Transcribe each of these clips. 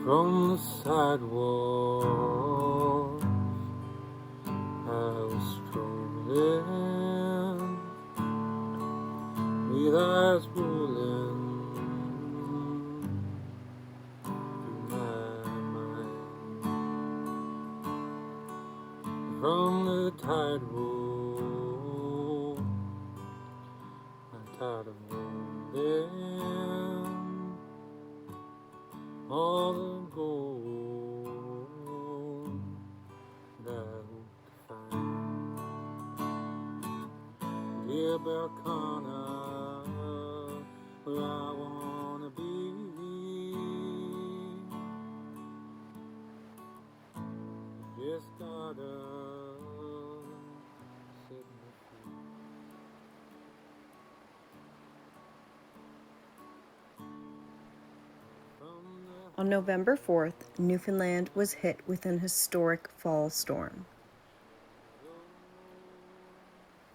From the sidewalk I was strolling with eyes rolling through my mind. From the tightrope I'm tired of rolling all the gold that I hope to find. Dear Berkana, where I wanna be. Just gotta set me free. On November 4th, Newfoundland was hit with an historic fall storm.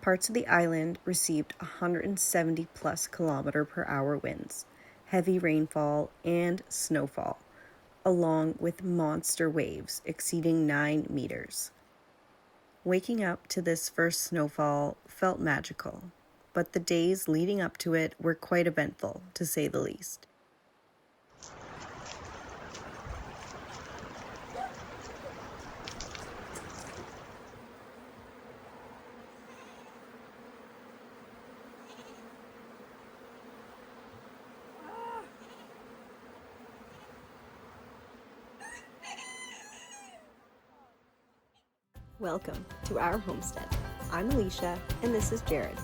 Parts of the island received 170 plus km/h winds, heavy rainfall, and snowfall, along with monster waves exceeding 9 meters. Waking up to this first snowfall felt magical, but the days leading up to it were quite eventful, to say the least. Welcome to our homestead. I'm Alicia, and this is Jared,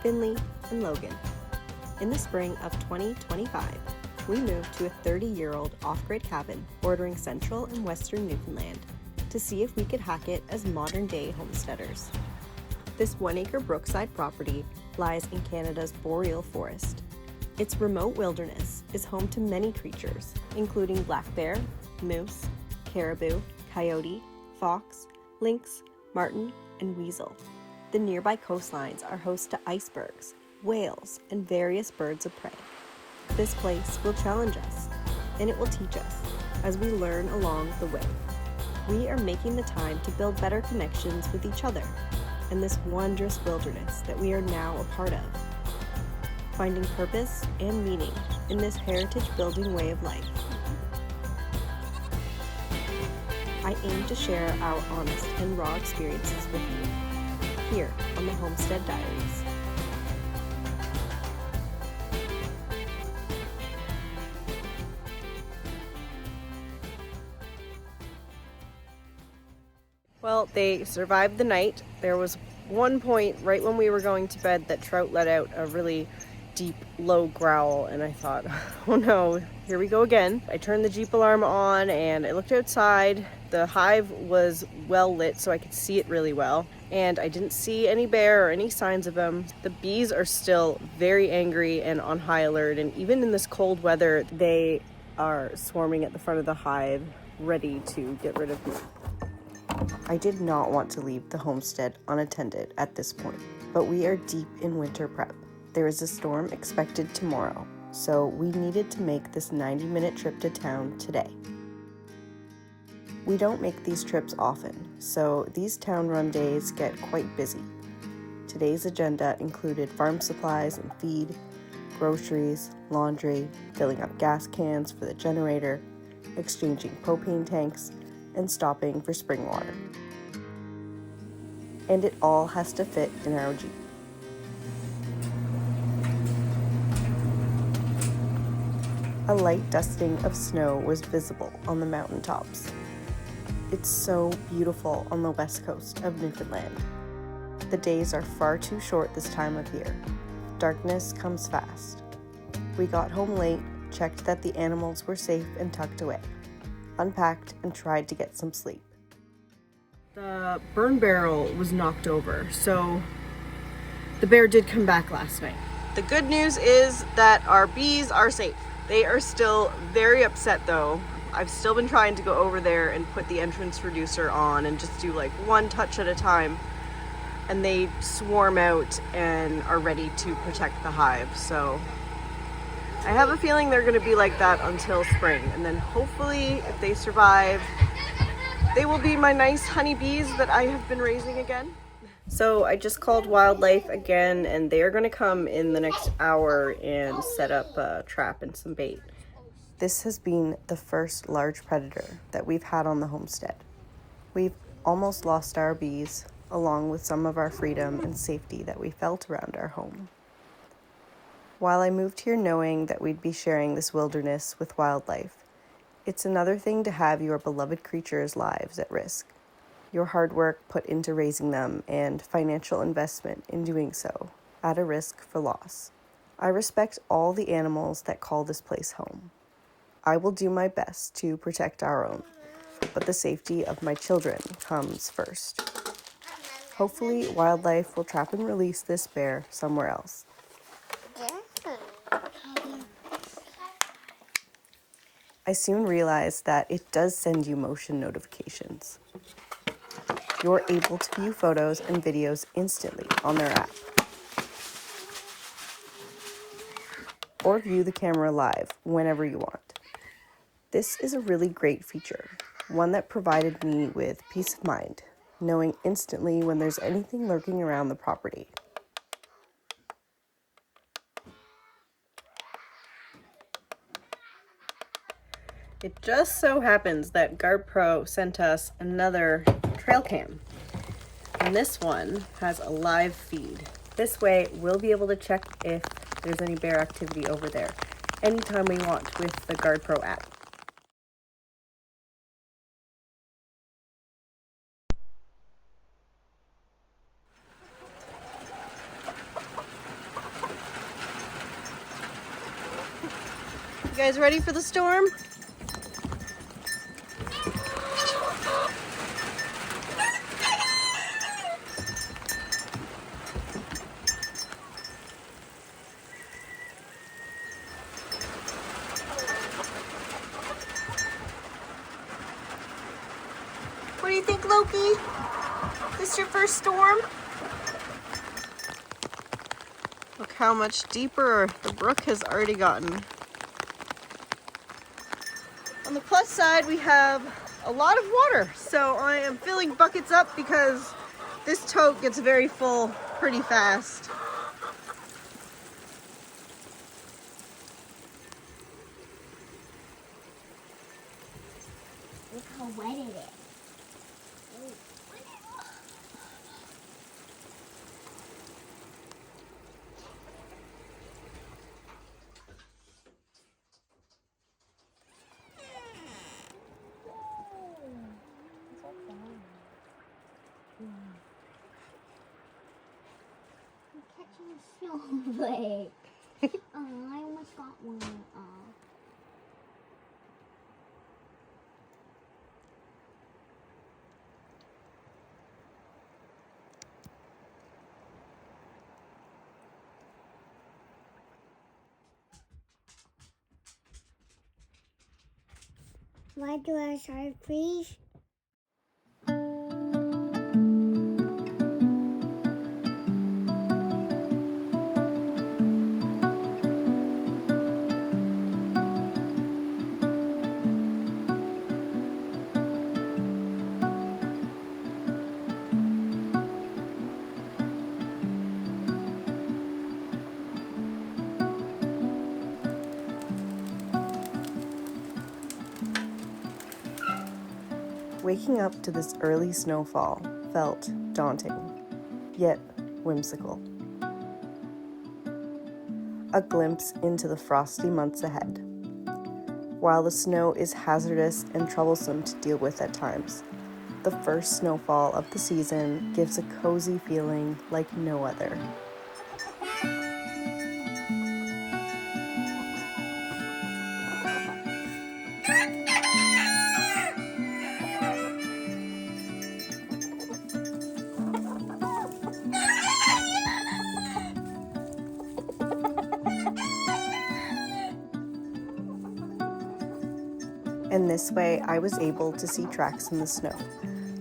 Finley, and Logan. In the spring of 2025, we moved to a 30-year-old off-grid cabin bordering central and western Newfoundland to see if we could hack it as modern-day homesteaders. This 1-acre brookside property lies in Canada's Boreal forest. Its remote wilderness is home to many creatures, including black bear, moose, caribou, coyote, fox, lynx, marten, and weasel. The nearby coastlines are host to icebergs, whales, and various birds of prey. This place will challenge us, and it will teach us as we learn along the way. We are making the time to build better connections with each other and this wondrous wilderness that we are now a part of. Finding purpose and meaning in this heritage building way of life. I aim to share our honest and raw experiences with you, here on the Homestead Diaries. Well, they survived the night. There was one point right when we were going to bed that Trout let out a really deep, low growl, and I thought, oh no, here we go again. I turned the Jeep alarm on and I looked outside. The hive was well lit so I could see it really well, and I didn't see any bear or any signs of them. The bees are still very angry and on high alert, and even in this cold weather, they are swarming at the front of the hive, ready to get rid of me. I did not want to leave the homestead unattended at this point, but we are deep in winter prep. There is a storm expected tomorrow, so we needed to make this 90-minute trip to town today. We don't make these trips often, so these town run days get quite busy. Today's agenda included farm supplies and feed, groceries, laundry, filling up gas cans for the generator, exchanging propane tanks, and stopping for spring water. And it all has to fit in our Jeep. A light dusting of snow was visible on the mountaintops. It's so beautiful on the west coast of Newfoundland. The days are far too short this time of year. Darkness comes fast. We got home late, checked that the animals were safe and tucked away, unpacked, and tried to get some sleep. The burn barrel was knocked over, so the bear did come back last night. The good news is that our bees are safe. They are still very upset though. I've still been trying to go over there and put the entrance reducer on and just do like one touch at a time. And they swarm out and are ready to protect the hive. So I have a feeling they're gonna be like that until spring, and then hopefully if they survive, they will be my nice honeybees that I have been raising again. So I just called wildlife again, and they are gonna come in the next hour and set up a trap and some bait. This has been the first large predator that we've had on the homestead. We've almost lost our bees, along with some of our freedom and safety that we felt around our home. While I moved here knowing that we'd be sharing this wilderness with wildlife, it's another thing to have your beloved creatures' lives at risk. Your hard work put into raising them and financial investment in doing so at a risk for loss. I respect all the animals that call this place home. I will do my best to protect our own, but the safety of my children comes first. Hopefully, wildlife will trap and release this bear somewhere else. I soon realized that it does send you motion notifications. You're able to view photos and videos instantly on their app, or view the camera live whenever you want. This is a really great feature, one that provided me with peace of mind, knowing instantly when there's anything lurking around the property. It just so happens that Guard Pro sent us another trail cam, and this one has a live feed. This way we'll be able to check if there's any bear activity over there anytime we want with the Guard Pro app. You guys ready for the storm? What do you think, Loki? This your first storm? Look how much deeper the brook has already gotten. On the plus side, we have a lot of water, so I am filling buckets up because this tote gets very full pretty fast. Look how wet it is. I'm catching a snowflake. Oh, I almost got one. Oh. Why do I start, please? Waking up to this early snowfall felt daunting, yet whimsical. A glimpse into the frosty months ahead. While the snow is hazardous and troublesome to deal with at times, the first snowfall of the season gives a cozy feeling like no other. And this way I was able to see tracks in the snow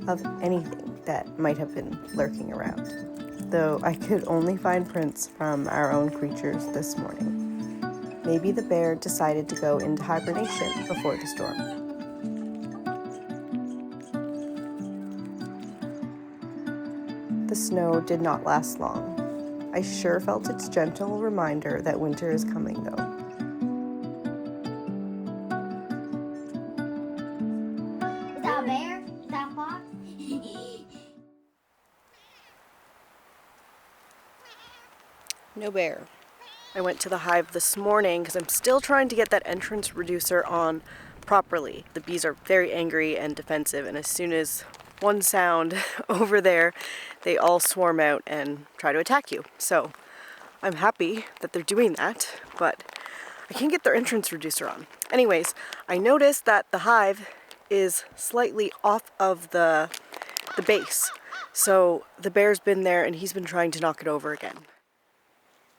of anything that might have been lurking around, though I could only find prints from our own creatures this morning. maybe the bear decided to go into hibernation before the storm. The snow did not last long. I sure felt its gentle reminder that winter is coming, though. Is that a bear? Is that a fox? No bear. I went to the hive this morning because I'm still trying to get that entrance reducer on properly. The bees are very angry and defensive, and as soon as one sound over there, they all swarm out and try to attack you. So I'm happy that they're doing that, but I can't get their entrance reducer on. Anyways, I noticed that the hive is slightly off of the base. So the bear's been there and he's been trying to knock it over again.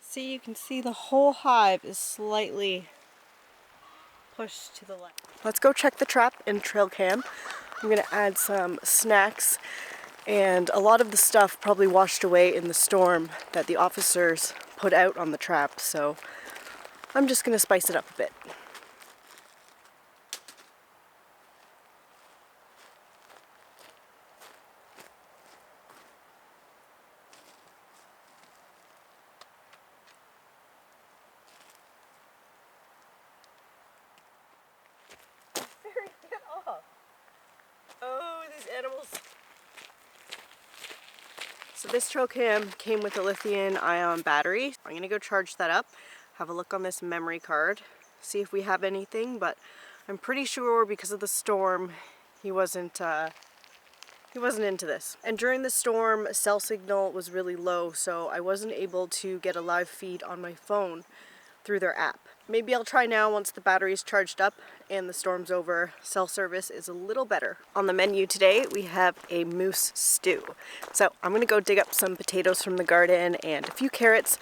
See, you can see the whole hive is slightly pushed to the left. Let's go check the trap and trail cam. I'm gonna add some snacks, and a lot of the stuff probably washed away in the storm that the officers put out on the trap, so I'm just gonna spice it up a bit. Oh, these animals. So this trail cam came with a lithium-ion battery. I'm gonna go charge that up, have a look on this memory card, see if we have anything, but I'm pretty sure because of the storm, he wasn't into this. And during the storm, cell signal was really low, so I wasn't able to get a live feed on my phone through their app. Maybe I'll try now once the battery's charged up and the storm's over. Cell service is a little better. On the menu today, we have a moose stew. So I'm gonna go dig up some potatoes from the garden and a few carrots.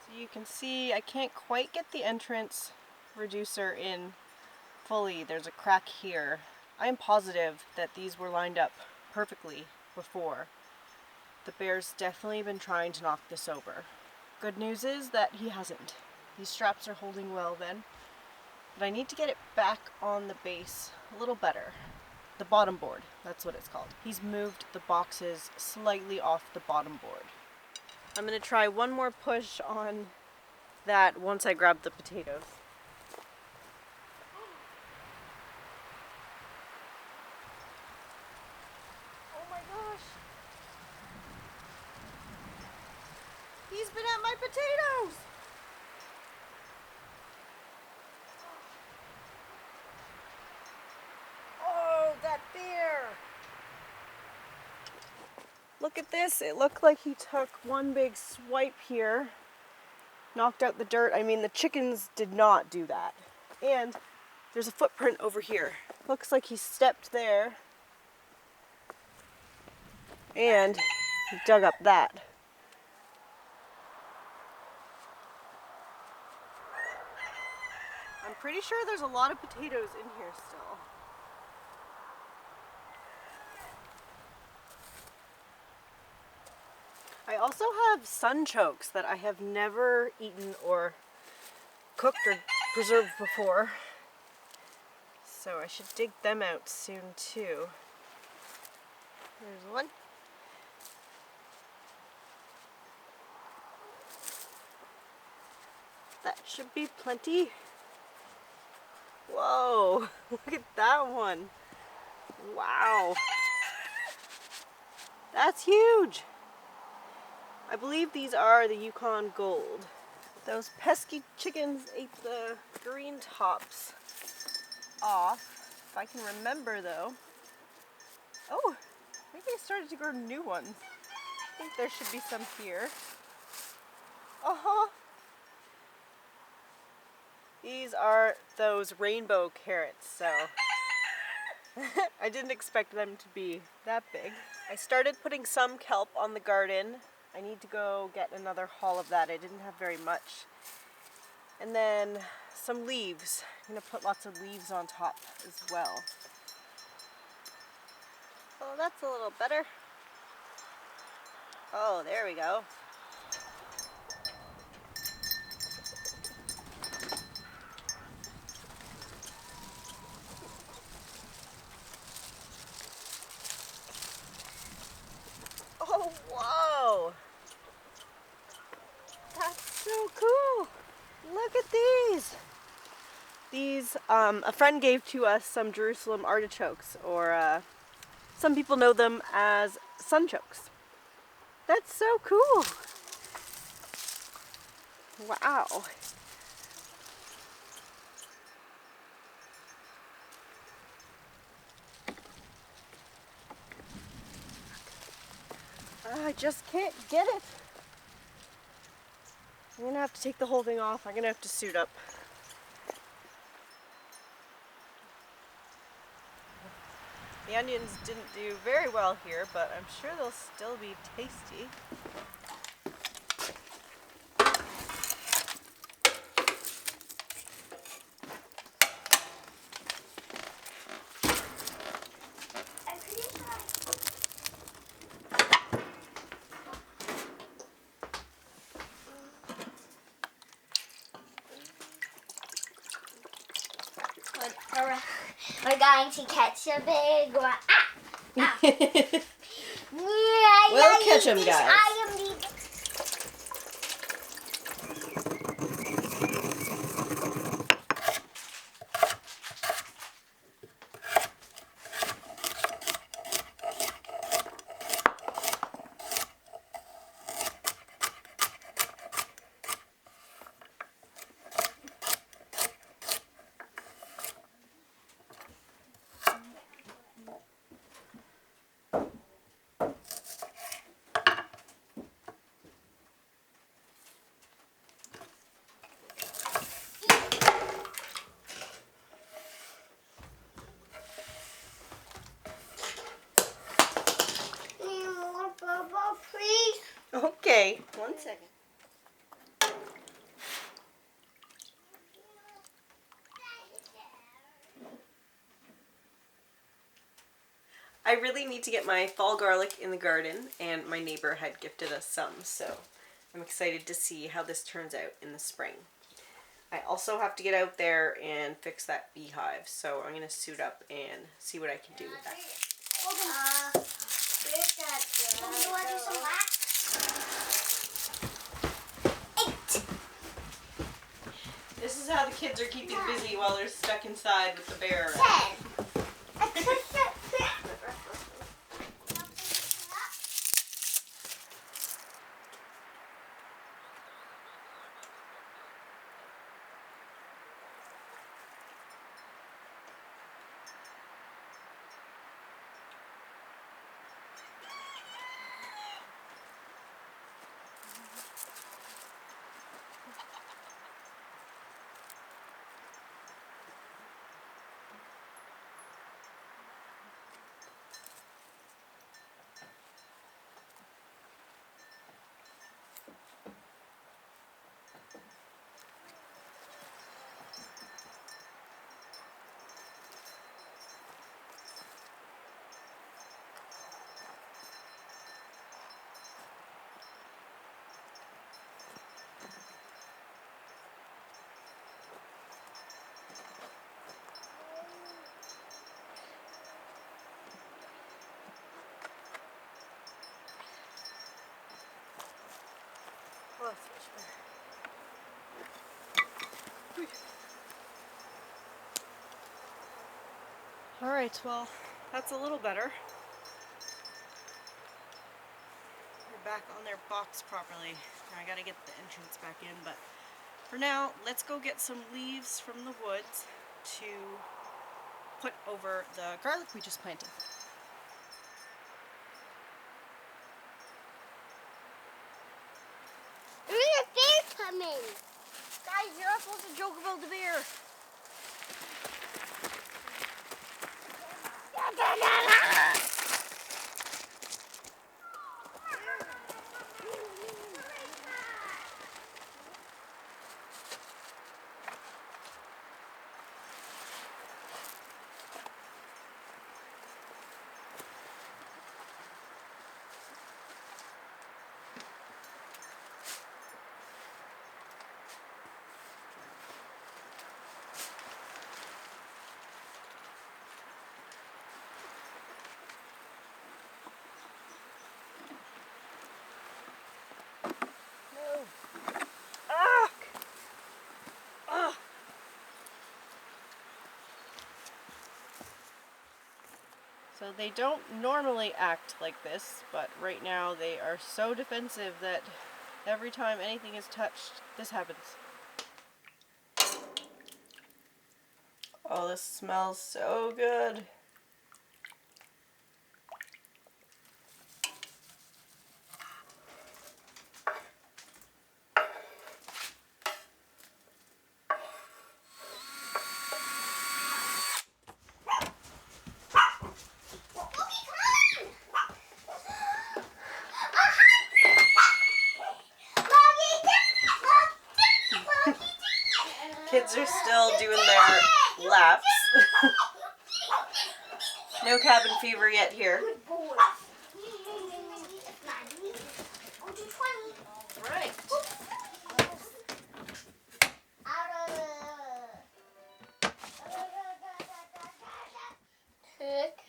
So you can see I can't quite get the entrance reducer in fully. There's a crack here. I am positive that these were lined up perfectly before. The bear's definitely been trying to knock this over. Good news is that he hasn't. These straps are holding well then, but I need to get it back on the base a little better. The bottom board, that's what it's called. He's moved the boxes slightly off the bottom board. I'm gonna try one more push on that once I grab the potatoes. Oh my gosh! He's been at my potatoes! Oh, that bear! Look at this. It looked like he took one big swipe here, knocked out the dirt. I mean, the chickens did not do that. And there's a footprint over here. Looks like he stepped there and he dug up that. I'm pretty sure there's a lot of potatoes in here still. I also have sunchokes that I have never eaten or cooked or preserved before. So I should dig them out soon too. There's one. That should be plenty. Whoa, look at that one. Wow. That's huge. I believe these are the Yukon Gold. Those pesky chickens ate the green tops off, if I can remember though. Oh, maybe I started to grow new ones. I think there should be some here. Uh-huh. These are those rainbow carrots, so I didn't expect them to be that big. I started putting some kelp on the garden. I need to go get another haul of that. I didn't have very much. And then some leaves. I'm gonna put lots of leaves on top as well. Oh, that's a little better. Oh, there we go. These, a friend gave to us some Jerusalem artichokes, or some people know them as sunchokes. That's so cool. Wow. I just can't get it. I'm gonna have to take the whole thing off. I'm gonna have to suit up. The onions didn't do very well here, but I'm sure they'll still be tasty. We're going to catch a big one. Ah! We'll catch them, guys. Okay, 1 second. I really need to get my fall garlic in the garden, and my neighbor had gifted us some, so I'm excited to see how this turns out in the spring. I also have to get out there and fix that beehive, so I'm going to suit up and see what I can do with that. You want to do some wax? 8. This is how the kids are keeping busy while they're stuck inside with the bear. 10. Oh, that's much better. Alright, well, that's a little better. They're back on their box properly. Now I gotta get the entrance back in, but for now, let's go get some leaves from the woods to put over the garlic we just planted. There's a bear coming. Guys, you're not supposed to joke about the bear. So they don't normally act like this, but right now they are so defensive that every time anything is touched, this happens. Oh, this smells so good. Kids are still doing their laps. No cabin fever yet here. Right.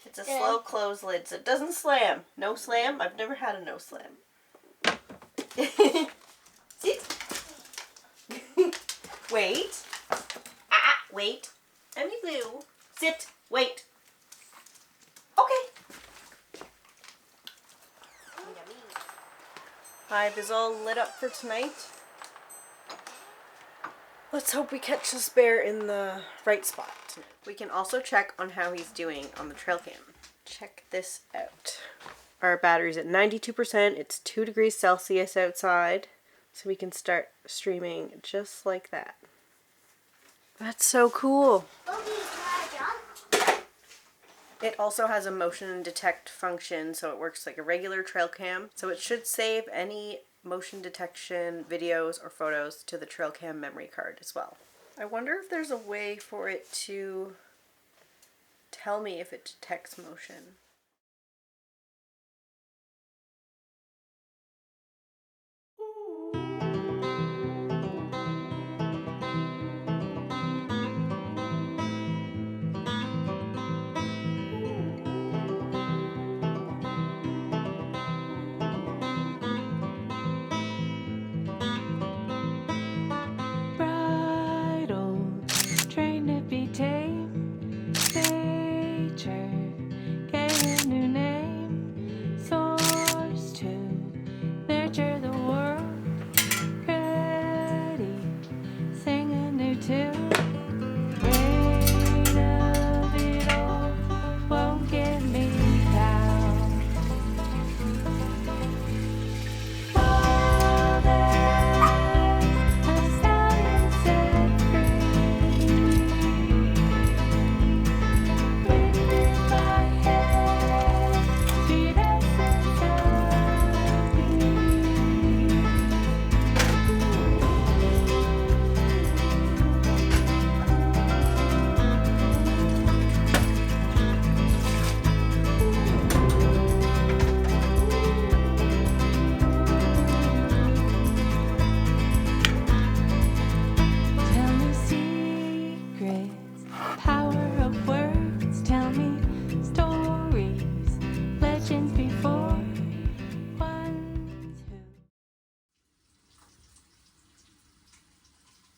It's a slow close lid, so it doesn't slam. No slam? I've never had a no slam. Sit. Wait. Wait. Emmy Blue. Sit. Wait. Okay. Hive is all lit up for tonight. Let's hope we catch this bear in the right spot tonight. We can also check on how he's doing on the trail cam. Check this out. Our battery's at 92%. It's 2 degrees Celsius outside. So we can start streaming just like that. That's so cool. It also has a motion detect function, so it works like a regular trail cam. So it should save any motion detection videos or photos to the trail cam memory card as well. I wonder if there's a way for it to tell me if it detects motion.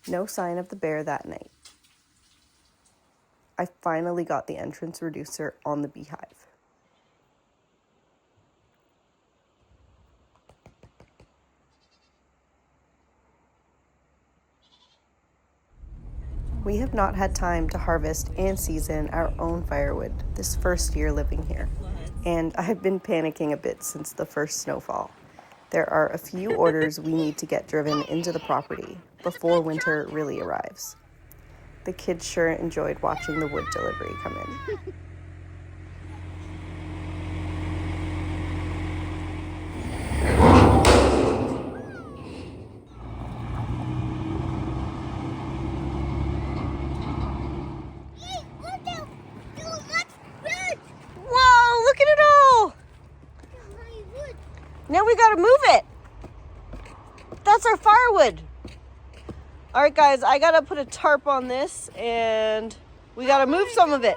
No sign of the bear that night. I finally got the entrance reducer on the beehive. We have not had time to harvest and season our own firewood this first year living here, and I've been panicking a bit since the first snowfall. There are a few orders we need to get driven into the property before winter really arrives. The kids sure enjoyed watching the wood delivery come in. Whoa, look at it all! Now we gotta move it. That's our firewood. All right, guys, I gotta put a tarp on this and we gotta move some of it.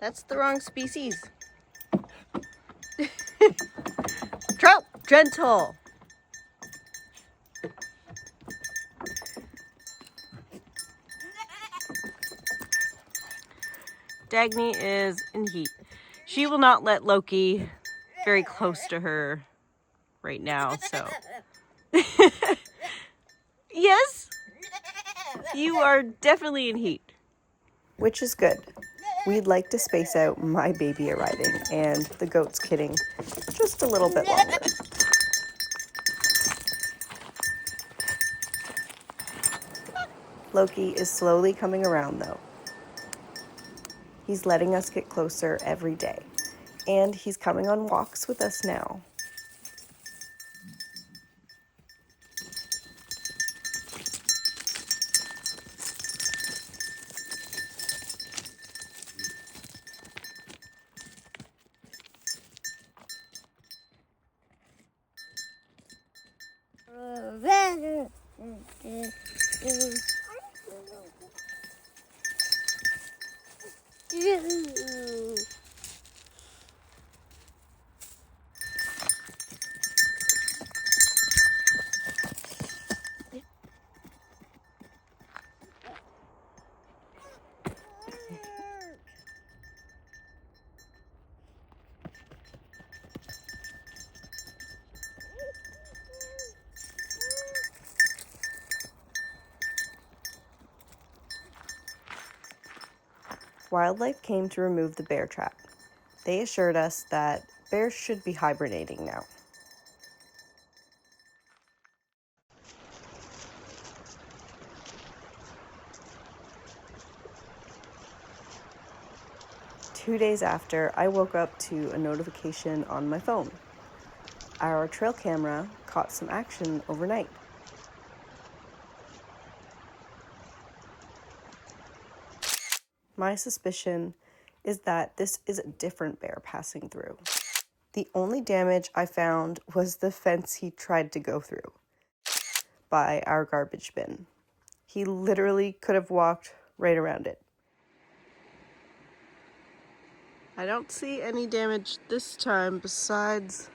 That's the wrong species. Trout, gentle. Dagny is in heat. She will not let Loki very close to her right now, so. Yes, you are definitely in heat. Which is good. We'd like to space out my baby arriving and the goats kidding just a little bit longer. Loki is slowly coming around though. He's letting us get closer every day, and he's coming on walks with us now. Wildlife came to remove the bear trap. They assured us that bears should be hibernating now. Two days after, I woke up to a notification on my phone. Our trail camera caught some action overnight. My suspicion is that this is a different bear passing through. The only damage I found was the fence he tried to go through by our garbage bin. He literally could have walked right around it. I don't see any damage this time besides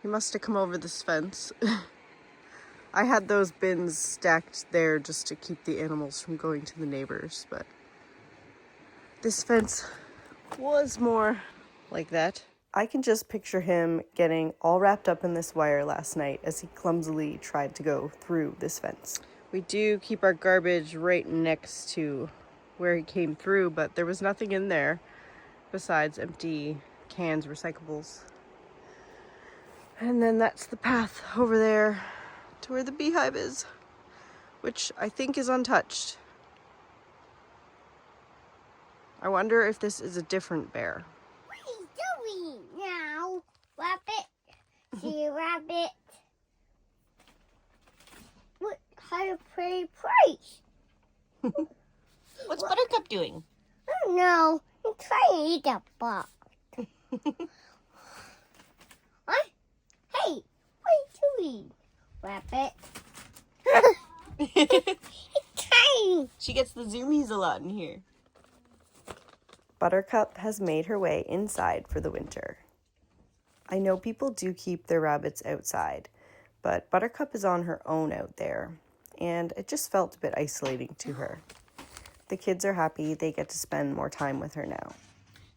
he must have come over this fence. I had those bins stacked there just to keep the animals from going to the neighbors, but this fence was more like that. I can just picture him getting all wrapped up in this wire last night as he clumsily tried to go through this fence. We do keep our garbage right next to where he came through, but there was nothing in there besides empty cans, recyclables. And then that's the path over there to where the beehive is, which I think is untouched. I wonder if this is a different bear. What are you doing now? Rabbit. See a rabbit. What kind of pretty place? What's Buttercup doing? I don't know. I'm trying to eat that bug. What? Hey, what are you doing, rabbit? It's trying. She gets the zoomies a lot in here. Buttercup has made her way inside for the winter. I know people do keep their rabbits outside, but Buttercup is on her own out there, and it just felt a bit isolating to her. The kids are happy they get to spend more time with her now.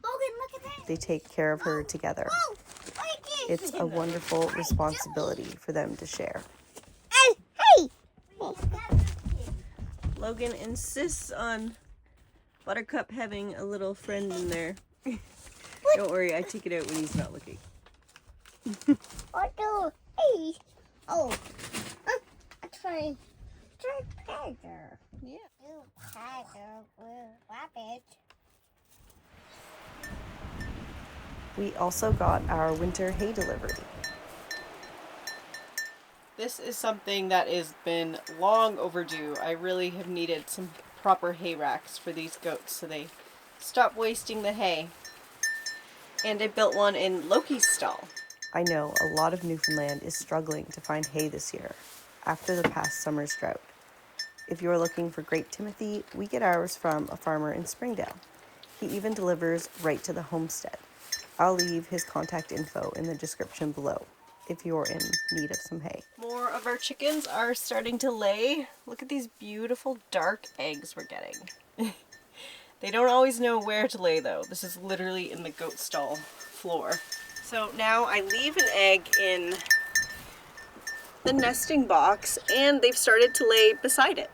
Logan, look at that. They take care of her together. Whoa, what is this? It's a wonderful responsibility for them to share. Hey! Logan insists on Buttercup having a little friend in there. Don't worry, I take it out when he's not looking. What do? Hey! Oh, I try tiger. Yeah. You tiger with rabbit. We also got our winter hay delivery. This is something that has been long overdue. I really have needed some proper hay racks for these goats so they stop wasting the hay. And I built one in Loki's stall. I know a lot of Newfoundland is struggling to find hay this year after the past summer's drought. If you're looking for grape timothy, we get ours from a farmer in Springdale. He even delivers right to the homestead. I'll leave his contact info in the description below if you're in need of some hay. More of our chickens are starting to lay. Look at these beautiful dark eggs we're getting. They don't always know where to lay though. This is literally in the goat stall floor. So now I leave an egg in the nesting box and they've started to lay beside it.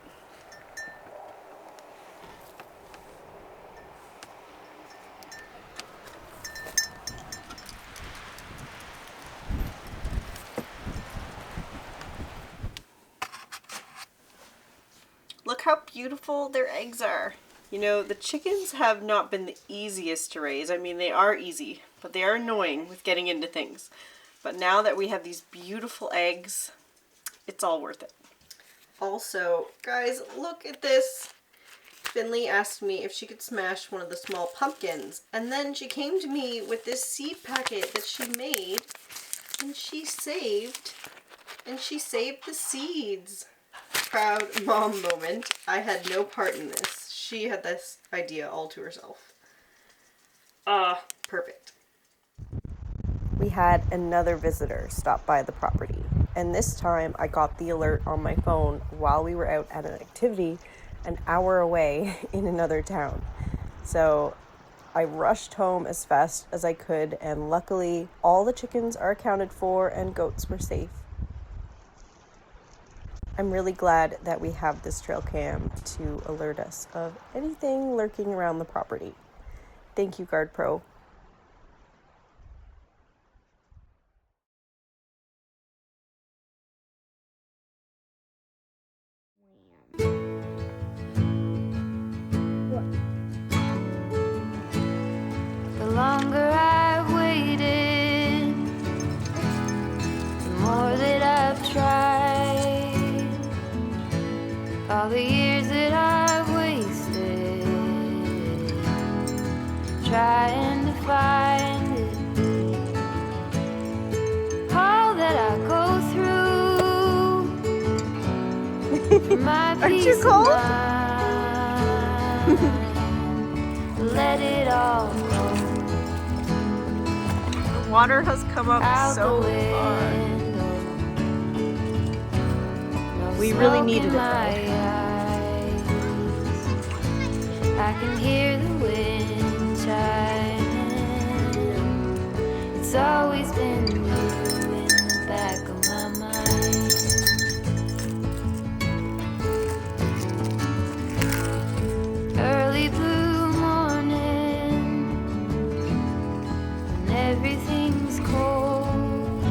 Look how beautiful their eggs are. You know, the chickens have not been the easiest to raise. I mean, they are easy, but they are annoying with getting into things. But now that we have these beautiful eggs, it's all worth it. Also, guys, look at this. Finley asked me if she could smash one of the small pumpkins. And then she came to me with this seed packet that she made. And she saved the seeds. Proud mom moment. I had no part in this. She had this idea all to herself. Perfect. We had another visitor stop by the property, and this time I got the alert on my phone while we were out at an activity an hour away in another town. So I rushed home as fast as I could, and luckily all the chickens are accounted for and goats were safe. I'm really glad that we have this trail cam to alert us of anything lurking around the property. Thank you, Guard Pro. The longer I've waited, the more that I've tried. All the years that I've wasted trying to find it. All that I go through for my peace of mind. Let it all go. The water has come up Out so the far. window. No We really smoke needed in it, my eyes. I can hear the wind chiming. It's always been you in the back of my mind. Early blue morning, when everything's cold,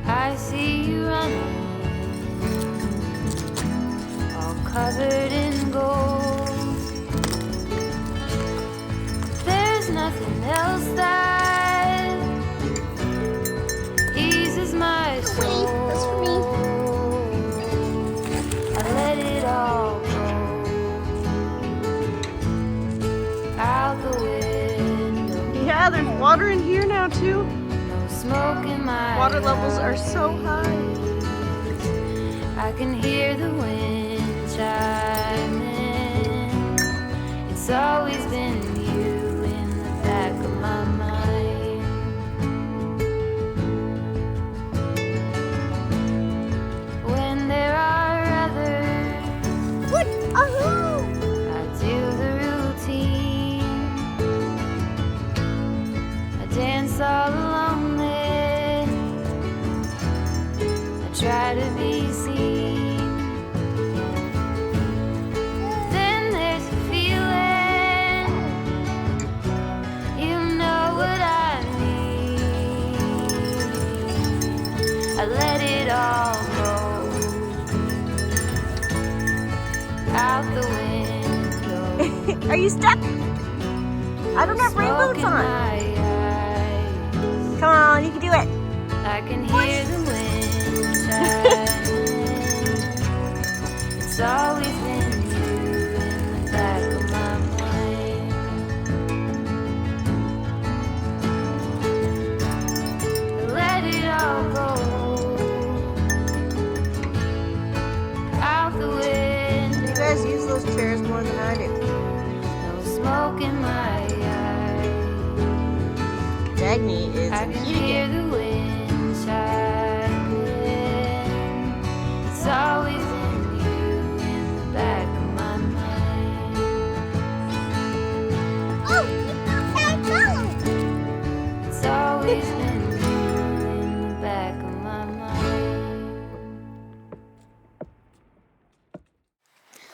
I see you running, all covered in gold. There's nothing else that eases my soul. Wait, that's for me. I let it all go out the window. Yeah, there's water in here now too. No smoke in my Water levels are so high. I can hear the wind chiming. It's always been you in the back of my mind. When there are others, What? Oh! I do the routine. I dance all lonely. I try to be seen. Then there's a feeling. You know what I mean. I let it all go out the window. Are you stuck? I don't have rain Smoke boots in on. my eyes. Come on, you can do it. I can hear the wind chiming. It's always been you in the back of my mind. Let it all go out the window. You guys use those chairs more than I do. No smoke in my eyes. Dagny is I in can heat hear again. the wind chiming. It's always been you in the back of my mind. Oh, you got that phone. It's always been you in the back of my mind.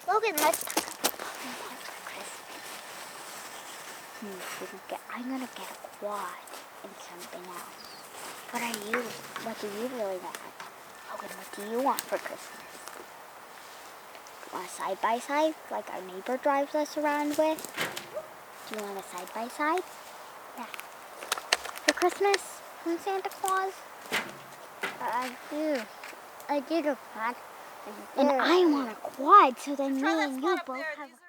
Logan, let's talk about Christmas. I'm gonna get a quad and something else. What do you really want? Logan, what do you want for Christmas? Want a side-by-side like our neighbor drives us around with? Do you want a side-by-side? Yeah. For Christmas from Santa Claus? I do. I did a quad. And I want a quad, so then me and you both have a